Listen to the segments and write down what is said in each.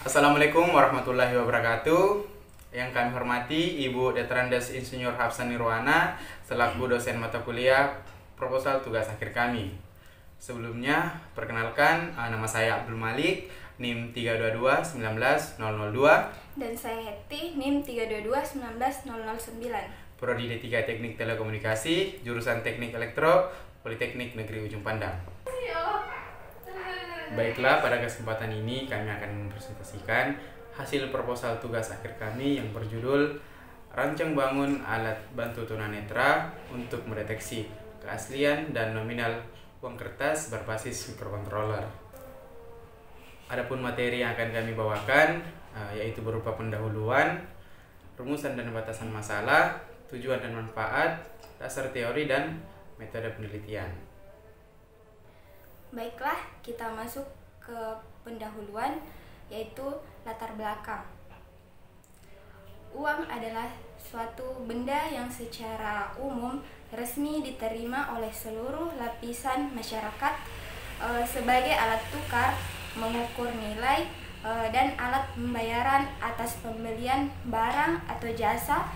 Assalamualaikum warahmatullahi wabarakatuh. Yang kami hormati Ibu Detrandes Insinyur Hafsan Nirwana selaku dosen mata kuliah proposal tugas akhir kami. Sebelumnya, perkenalkan nama saya Abdul Malik, NIM 322-19002. Dan saya Hetty, NIM 322-19009. Prodi D3 Teknik Telekomunikasi, jurusan Teknik Elektro, Politeknik Negeri Ujung Pandang. Baiklah, pada kesempatan ini kami akan mempresentasikan hasil proposal tugas akhir kami yang berjudul Rancang Bangun Alat Bantu Tunanetra untuk Mendeteksi Keaslian dan Nominal Uang Kertas Berbasis Mikrokontroler. Adapun materi yang akan kami bawakan yaitu berupa pendahuluan, rumusan dan batasan masalah, tujuan dan manfaat, dasar teori dan metode penelitian. Baiklah, kita masuk ke pendahuluan, yaitu latar belakang. Uang adalah suatu benda yang secara umum resmi diterima oleh seluruh lapisan masyarakat sebagai alat tukar, mengukur nilai, dan alat pembayaran atas pembelian barang atau jasa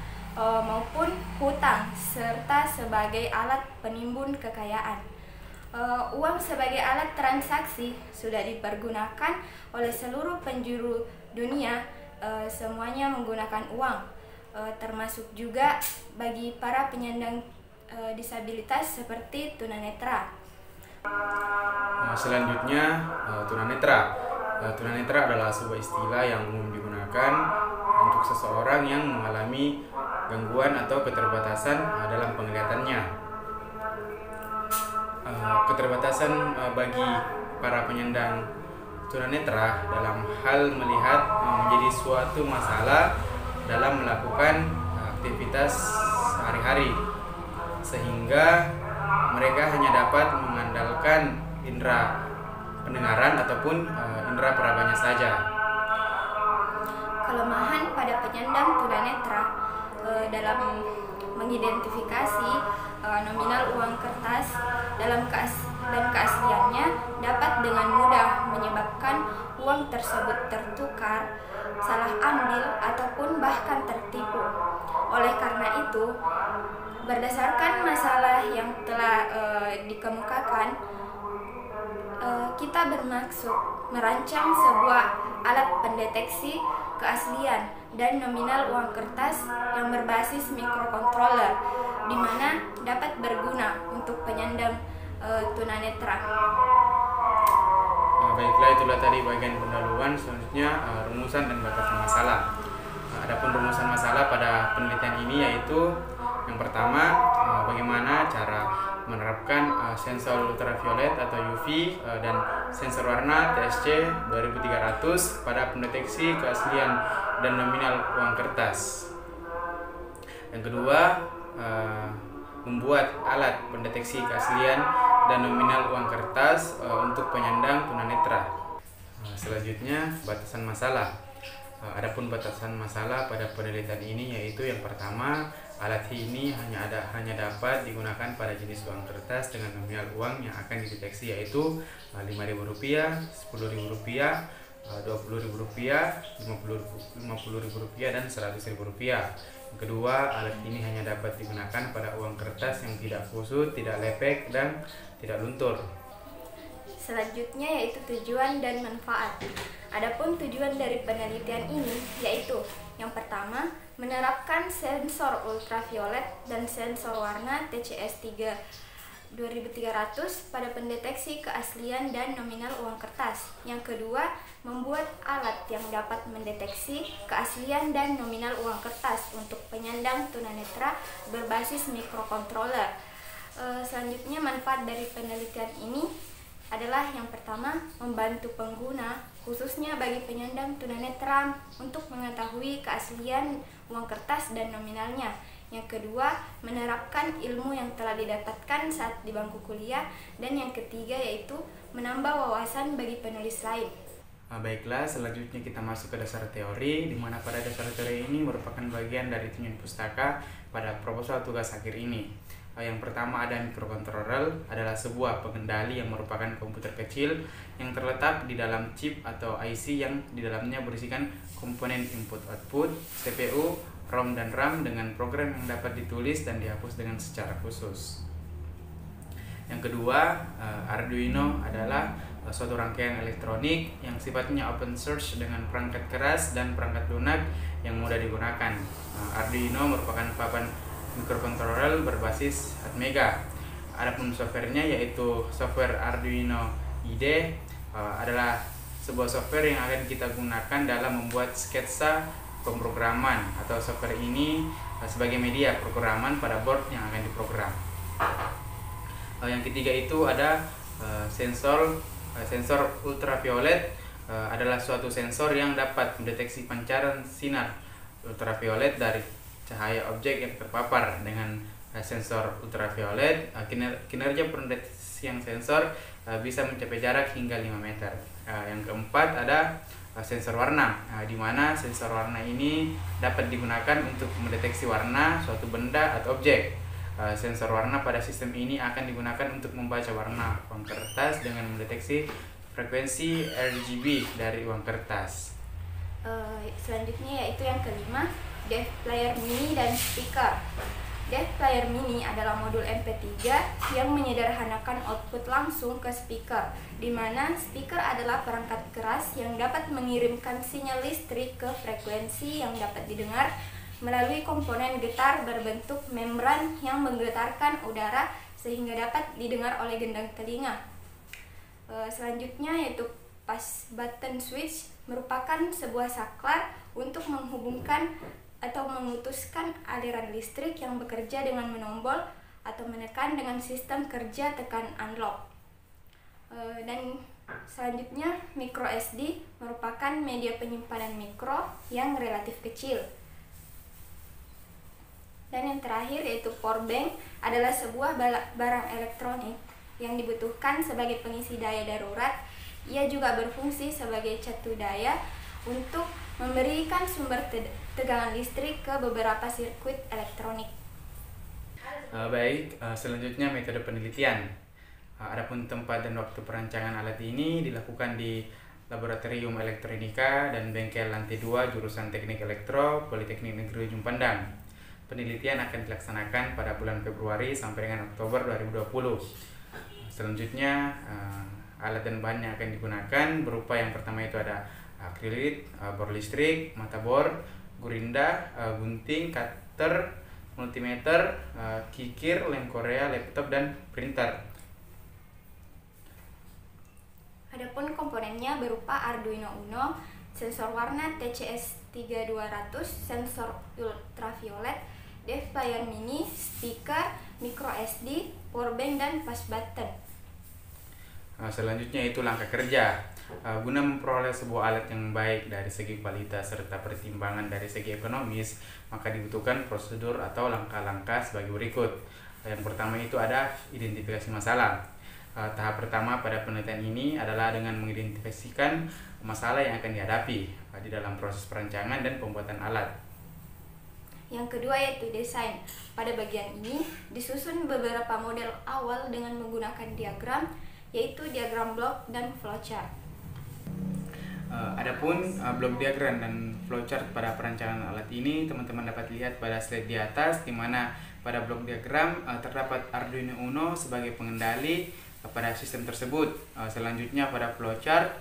maupun hutang, serta sebagai alat penimbun kekayaan. Uang sebagai alat transaksi sudah dipergunakan oleh seluruh penjuru dunia, semuanya menggunakan uang, termasuk juga bagi para penyandang disabilitas seperti tunanetra. Selanjutnya, tunanetra. Tunanetra adalah sebuah istilah yang umum digunakan untuk seseorang yang mengalami gangguan atau keterbatasan dalam penglihatannya. Keterbatasan bagi para penyandang tunanetra dalam hal melihat menjadi suatu masalah dalam melakukan aktivitas sehari-hari, sehingga mereka hanya dapat mengandalkan indera pendengaran ataupun indera perabanya saja. Kelemahan pada penyandang tunanetra dalam mengidentifikasi nominal uang kertas dan keasliannya dapat dengan mudah menyebabkan uang tersebut tertukar, salah ambil, ataupun bahkan tertipu. Oleh karena itu, berdasarkan masalah yang telah dikemukakan, kita bermaksud merancang sebuah alat pendeteksi keaslian dan nominal uang kertas yang berbasis mikrokontroler, di mana dapat berguna untuk penyandang tunanetra. Baiklah, itulah tadi bagian pendahuluan. Selanjutnya rumusan dan batasan masalah. Adapun rumusan masalah pada penelitian ini yaitu yang pertama, bagaimana cara menerapkan sensor ultraviolet atau UV dan sensor warna TSC 2300 pada pendeteksi keaslian dan nominal uang kertas. Yang kedua, membuat alat pendeteksi keaslian dan nominal uang kertas untuk penyandang tunanetra. Selanjutnya, batasan masalah. Adapun batasan masalah pada penelitian ini yaitu yang pertama, alat ini hanya dapat digunakan pada jenis uang kertas dengan nominal uang yang akan dideteksi yaitu Rp5.000, Rp10.000, Rp20.000, Rp50.000 dan Rp100.000. Yang kedua, alat ini hanya dapat digunakan pada uang kertas yang tidak kusut, tidak lepek, dan tidak luntur. Selanjutnya yaitu tujuan dan manfaat. Adapun tujuan dari penelitian ini yaitu yang pertama, menerapkan sensor ultraviolet dan sensor warna TCS 2300 pada pendeteksi keaslian dan nominal uang kertas. Yang kedua, membuat alat yang dapat mendeteksi keaslian dan nominal uang kertas untuk penyandang tunanetra berbasis mikrokontroler. Selanjutnya, manfaat dari penelitian ini adalah yang pertama, membantu pengguna khususnya bagi penyandang tunanetra untuk mengetahui keaslian uang kertas dan nominalnya. Yang kedua, menerapkan ilmu yang telah didapatkan saat di bangku kuliah. Dan yang ketiga yaitu menambah wawasan bagi penulis lain. Baiklah, selanjutnya kita masuk ke dasar teori, di mana pada dasar teori ini merupakan bagian dari tunjuk pustaka pada proposal tugas akhir ini. Yang pertama ada microcontroller, adalah sebuah pengendali yang merupakan komputer kecil yang terletak di dalam chip atau IC yang di dalamnya berisikan komponen input-output, CPU, ROM dan RAM dengan program yang dapat ditulis dan dihapus dengan secara khusus. Yang kedua, Arduino adalah suatu rangkaian elektronik yang sifatnya open source dengan perangkat keras dan perangkat lunak yang mudah digunakan. Arduino merupakan papan microcontroller berbasis Atmega. Adapun softwarenya yaitu software Arduino IDE adalah sebuah software yang akan kita gunakan dalam membuat sketsa pemrograman, atau software ini sebagai media pemrograman pada board yang akan diprogram. Yang ketiga itu ada sensor ultraviolet. Adalah suatu sensor yang dapat mendeteksi pancaran sinar ultraviolet dari cahaya objek yang terpapar. Dengan sensor ultraviolet, kinerja pendeteksian sensor bisa mencapai jarak hingga 5 meter. Yang keempat ada sensor warna, di mana sensor warna ini dapat digunakan untuk mendeteksi warna suatu benda atau objek. Sensor warna pada sistem ini akan digunakan untuk membaca warna uang kertas dengan mendeteksi frekuensi RGB dari uang kertas. Selanjutnya yaitu yang kelima, Dev Player Mini dan Speaker. Dev Player Mini adalah modul MP3 yang menyederhanakan output langsung ke speaker, di mana speaker adalah perangkat keras yang dapat mengirimkan sinyal listrik ke frekuensi yang dapat didengar melalui komponen getar berbentuk membran yang menggetarkan udara sehingga dapat didengar oleh gendang telinga. Selanjutnya yaitu push button switch, merupakan sebuah saklar untuk menghubungkan atau memutuskan aliran listrik yang bekerja dengan menombol atau menekan dengan sistem kerja tekan unlock. Dan selanjutnya micro SD merupakan media penyimpanan mikro yang relatif kecil. Dan yang terakhir yaitu power bank, adalah sebuah barang elektronik yang dibutuhkan sebagai pengisi daya darurat. Ia juga berfungsi sebagai catu daya untuk memberikan sumber tegangan listrik ke beberapa sirkuit elektronik. Selanjutnya metode penelitian. Adapun tempat dan waktu perancangan alat ini dilakukan di Laboratorium Elektronika dan Bengkel Lantai 2 Jurusan Teknik Elektro Politeknik Negeri Ujung Pandang. Penelitian akan dilaksanakan pada bulan Februari sampai dengan Oktober 2020. Selanjutnya, alat dan bahan yang akan digunakan berupa yang pertama itu ada akrilit, bor listrik, mata bor, gurinda, gunting, cutter, multimeter, kikir, lem Korea, laptop, dan printer. Adapun komponennya berupa Arduino Uno, sensor warna TCS3200, sensor ultraviolet, Dev Player Mini, speaker, micro SD, power bank, dan push button. Selanjutnya itu langkah kerja. Guna memperoleh sebuah alat yang baik dari segi kualitas serta pertimbangan dari segi ekonomis, maka dibutuhkan prosedur atau langkah-langkah sebagai berikut. Yang pertama itu ada identifikasi masalah. Tahap pertama pada penelitian ini adalah dengan mengidentifikasikan masalah yang akan dihadapi di dalam proses perancangan dan pembuatan alat. Yang kedua yaitu desain. Pada bagian ini disusun beberapa model awal dengan menggunakan diagram, yaitu diagram blok dan flowchart. Adapun blok diagram dan flowchart pada perancangan alat ini teman-teman dapat lihat pada slide di atas, di mana pada blok diagram terdapat Arduino Uno sebagai pengendali pada sistem tersebut. Selanjutnya pada flowchart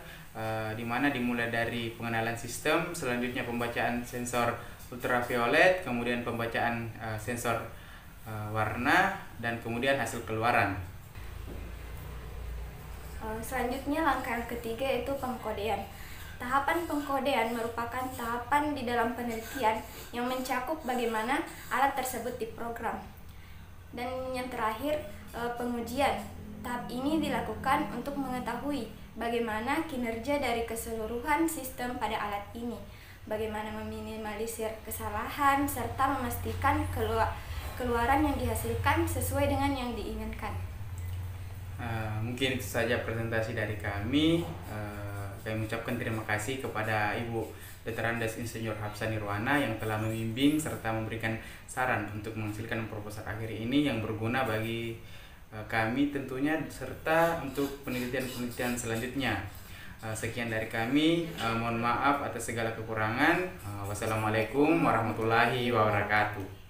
di mana dimulai dari pengenalan sistem, selanjutnya pembacaan sensor ultraviolet, kemudian pembacaan sensor warna, dan kemudian hasil keluaran. Selanjutnya langkah ketiga yaitu pengkodean. Tahapan pengkodean merupakan tahapan di dalam penelitian yang mencakup bagaimana alat tersebut diprogram. Dan yang terakhir, pengujian. Tahap ini dilakukan untuk mengetahui bagaimana kinerja dari keseluruhan sistem pada alat ini, bagaimana meminimalisir kesalahan, serta memastikan keluaran yang dihasilkan sesuai dengan yang diinginkan. Mungkin itu saja presentasi dari kami. Saya mengucapkan terima kasih kepada Ibu Letterandes Insinyur Hapsa Nirwana yang telah membimbing serta memberikan saran untuk menghasilkan proposal akhir ini yang berguna bagi kami tentunya serta untuk penelitian-penelitian selanjutnya. Sekian dari kami, mohon maaf atas segala kekurangan. Wassalamualaikum warahmatullahi wabarakatuh.